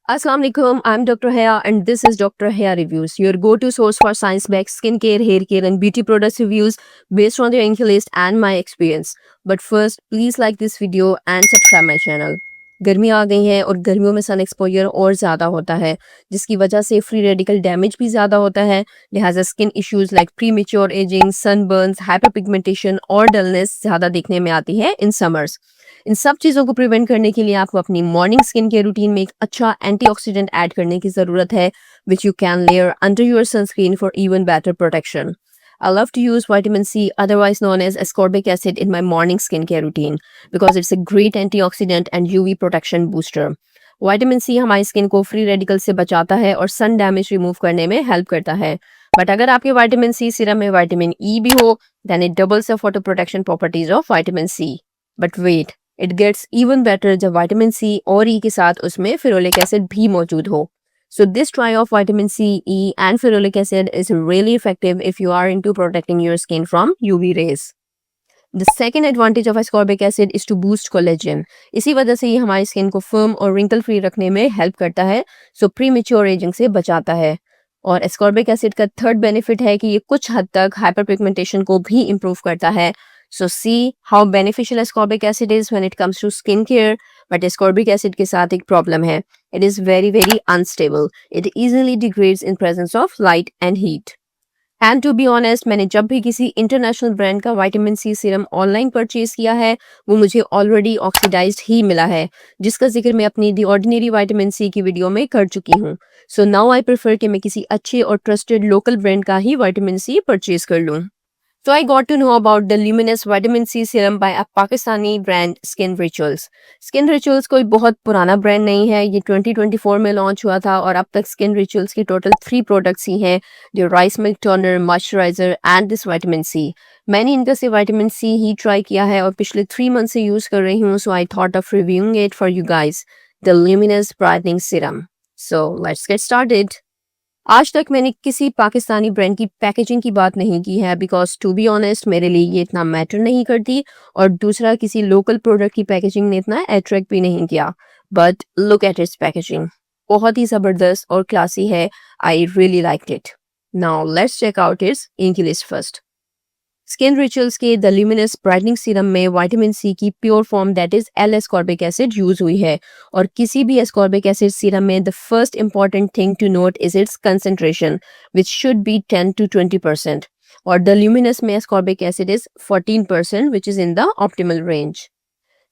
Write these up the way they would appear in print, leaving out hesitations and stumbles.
Assalamu alaikum. I'm Dr. Haya and this is Dr. Haya Reviews, your go-to source for science-backed skincare, hair care and beauty products reviews based on the Inky list and my experience. But first, please like this video and subscribe my channel. गर्मी आ गई है और गर्मियों में sun exposure और ज़्यादा होता है जिसकी वजह से फ्री रेडिकल डैमेज भी ज़्यादा होता है। लिहाजा skin issues like premature ageing, sunburns, hyperpigmentation और डलनेस ज़्यादा देखने में आती है इन समर्स। इन सब चीज़ों को प्रिवेंट करने के लिए आपको अपनी मॉर्निंग स्किन केयर रूटीन में एक अच्छा एंटीऑक्सीडेंट ऐड करने की ज़रूरत है, which you can layer under your sunscreen for even better protection. I love to use vitamin C, otherwise known as ascorbic acid, in my morning skincare routine because it's a great antioxidant and UV protection booster. Vitamin C हमारी skin को free radical से बचाता है और sun damage remove करने में help करता है। बट अगर आपके विटामिन सी सीरम में विटामिन ई भी हो, then it doubles the photo protection properties of vitamin C. But wait, it gets even better जब विटामिन सी और ई के साथ उसमें फेरोलिक एसिड भी मौजूद हो। So this trio of vitamin C, E and ferulic acid is really effective if you are into protecting your skin from UV rays. The second advantage of ascorbic acid is to boost collagen. इसी वजह से ये हमारी skin को firm और wrinkle free रखने में help करता है, so premature aging से बचाता है। और ascorbic acid का थर्ड बेनिफिट है कि ये कुछ हद तक hyperpigmentation को भी इम्प्रूव करता है। So see how beneficial ascorbic acid is when it comes to skin care. But ascorbic acid के साथ एक प्रॉब्लम है, it is very unstable. It easily degrades in presence of light and heat. And to be honest, मैंने जब भी किसी international brand का vitamin C serum online purchase किया है वो मुझे ऑलरेडी ऑक्सीडाइज्ड ही मिला है, जिसका जिक्र मैं अपनी दी ऑर्डिनरी विटामिन सी की वीडियो में कर चुकी हूँ। सो नाउ आई प्रेफर कि मैं किसी अच्छे और ट्रस्टेड लोकल ब्रांड का ही विटामिन सी परचेज कर लूँ। So I got to know about the Luminous Vitamin C Serum by a Pakistani brand Skin Rituals. Skin Rituals कोई बहुत पुराना ब्रांड नहीं है, ये 2024 में लॉन्च हुआ था और अब तक Skin Rituals की टोटल 3 प्रोडक्ट्स ही हैं, जो rice milk toner, moisturiser and this vitamin C. मैंने इनका से विटामिन सी ही ट्राई किया है और पिछले 3 मंथ से यूज़ कर रही हूँ, so I thought of reviewing it for you guys, the Luminous brightening serum. So let's get started. आज तक मैंने किसी पाकिस्तानी ब्रांड की पैकेजिंग की बात नहीं की है बिकॉज टू बी ऑनेस्ट मेरे लिए ये इतना मैटर नहीं करती, और दूसरा किसी लोकल प्रोडक्ट की पैकेजिंग ने इतना अट्रैक्ट भी नहीं किया। But look at its packaging, बहुत ही ज़बरदस्त और क्लासी है। I really like it. Now let's check out its इनकी लिस्ट फर्स्ट। स्किन रिचुअल्स के द ल्यूमिनस ब्राइटनिंग सीरम में विटामिन सी की pure form that is L ascorbic acid use हुई है, और किसी भी एस्कॉर्बिक एसिड सीरम में the first important thing to note is its concentration which should be 10 to 20%, और द ल्यूमिनस में ascorbic acid is 14% which is in the optimal range.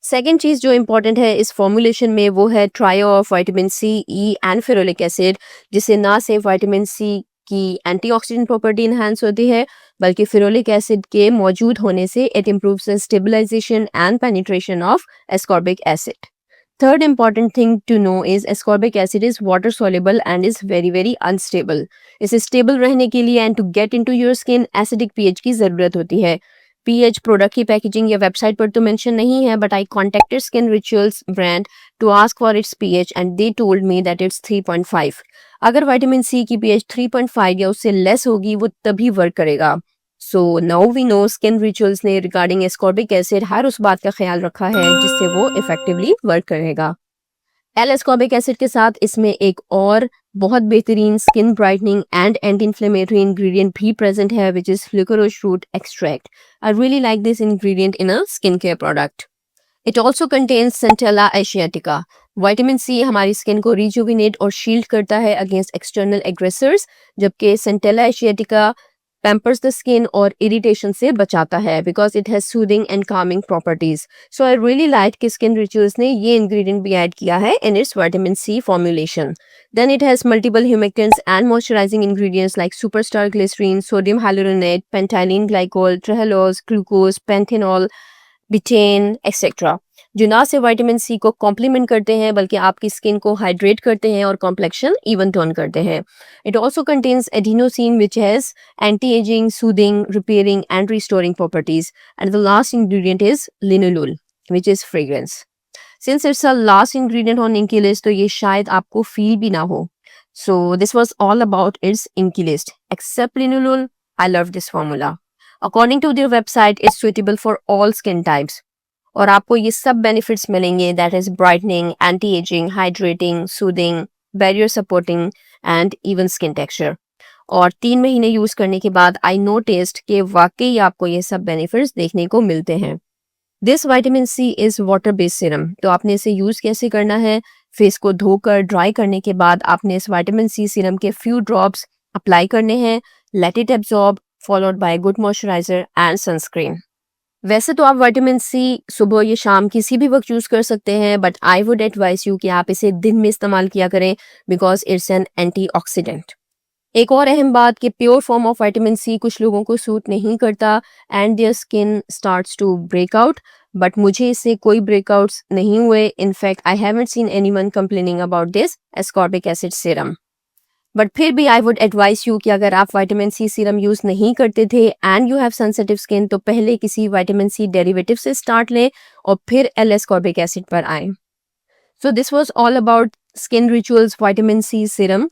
Second चीज़ जो इंपॉर्टेंट है इस फॉर्मुलेशन में वो है trio of vitamin C, E and ferulic acid, जिससे ना सिर्फ विटामिन सी की एंटीऑक्सीडेंट प्रॉपर्टी इन्हांस होती है बल्कि फेरोलिक एसिड के मौजूद होने से it improves the stabilisation and penetration of ascorbic acid. Third important thing to know is ascorbic acid is water soluble and is very unstable. इसे स्टेबल रहने के लिए and to get into your skin acidic pH की ज़रूरत होती है। PH product की packaging या वेबसाइट पर तो मेंशन नहीं है, but I contacted Skin Rituals brand to ask for its pH and they told me that it's 3.5। अगर विटामिन सी की पीएच 3.5 या उससे लेस होगी वो तभी वर्क करेगा। So now we know Skin Rituals ने रिगार्डिंग एस्कॉर्बिक एसिड हर उस बात का ख्याल रखा है जिससे वो इफेक्टिवली वर्क करेगा। एल एस्कॉर्बिक एसिड के साथ इसमें एक और बहुत बेहतरीन skin brightening and anti inflammatory ingredient भी प्रेजेंट है which is liquorice root extract. I really like this ingredient in a skin care product. It also contains centella asiatica. Vitamin C हमारी स्किन को रिजुविनेट और shield करता है against external aggressors, जबकि centella asiatica pampers the skin और irritation से बचाता है because it has soothing and calming properties. So I really like कि स्किन रिचुअल्स ने ये इंग्रेडिएंट भी ऐड किया है in its vitamin C formulation. Then it has multiple humectants and moisturising ingredients like superstar glycerin, sodium hyaluronate, pentylene glycol, trehalose, glucose, panthenol, betaine etcetera, जो ना सिर्फ vitamin C को complement करते हैं बल्कि आपकी स्किन को हाइड्रेट करते हैं और कॉम्प्लेक्शन इवन टोन करते हैं। It also contains adenosine which has anti ageing, soothing, repairing and restoring properties, and the last ingredient is linalool which is fragrance. Since it's a last ingredient on इनकी list तो ये शायद आपको feel भी ना हो। So this was all about its इनकी list except linalool. I love this formula. According to their website it's suitable for all skin types, और आपको ये सब बेनिफिट्स मिलेंगे that is brightening, anti ageing, hydrating, soothing, barrier supporting and even skin texture. और 3 महीने use करने के बाद आई नोटिस्ड कि वाकई आपको ये सब बेनिफिट्स देखने को मिलते हैं। This vitamin C is water based serum. तो आपने इसे यूज़ कैसे करना है? फेस को धोकर ड्राई करने के बाद आपने इस विटामिन सी सीरम के फ्यू ड्रॉप्स अप्लाई करने हैं। Let it absorb followed by good moisturiser and sunscreen. वैसे तो आप विटामिन सी सुबह या शाम किसी भी वक्त यूज़ कर सकते हैं, but I would advise you कि आप इसे दिन में इस्तेमाल किया करें बिकॉज इट्स एन एंटीऑक्सीडेंट। एक और अहम बात कि pure form of vitamin C कुछ लोगों को सूट नहीं करता and their skin starts to break out, but मुझे इससे कोई ब्रेकआउट्स नहीं हुए। In fact I haven't seen anyone complaining about this ascorbic acid serum. But फिर भी आई वुड एडवाइस यू कि अगर आप विटामिन सी सीरम यूज़ नहीं करते थे and you have sensitive skin, तो पहले किसी विटामिन सी डेरिवेटिव से स्टार्ट लें और फिर एल एस्कॉर्बिक एसिड पर आएँ। So this was all about Skin Rituals vitamin C serum.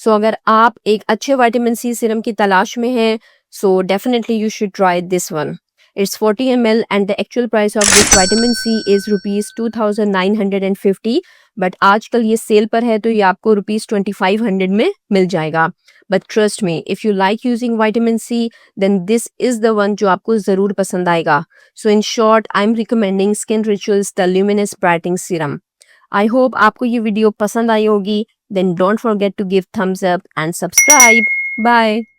So अगर आप एक अच्छे विटामिन सी सीरम की तलाश में हैं, so definitely you should try this one. It's 40 ml and the actual price of this vitamin C is ₹2950, but आजकल ये सेल पर है तो ये आपको ₹2500 में मिल जाएगा। But trust me, if you like using vitamin C then this is the one जो आपको ज़रूर पसंद आएगा। So in short, I am recommending Skin Rituals the luminous brightening serum. I hope आपको ये वीडियो पसंद आई होगी। Then don't forget to give thumbs up and subscribe. Bye.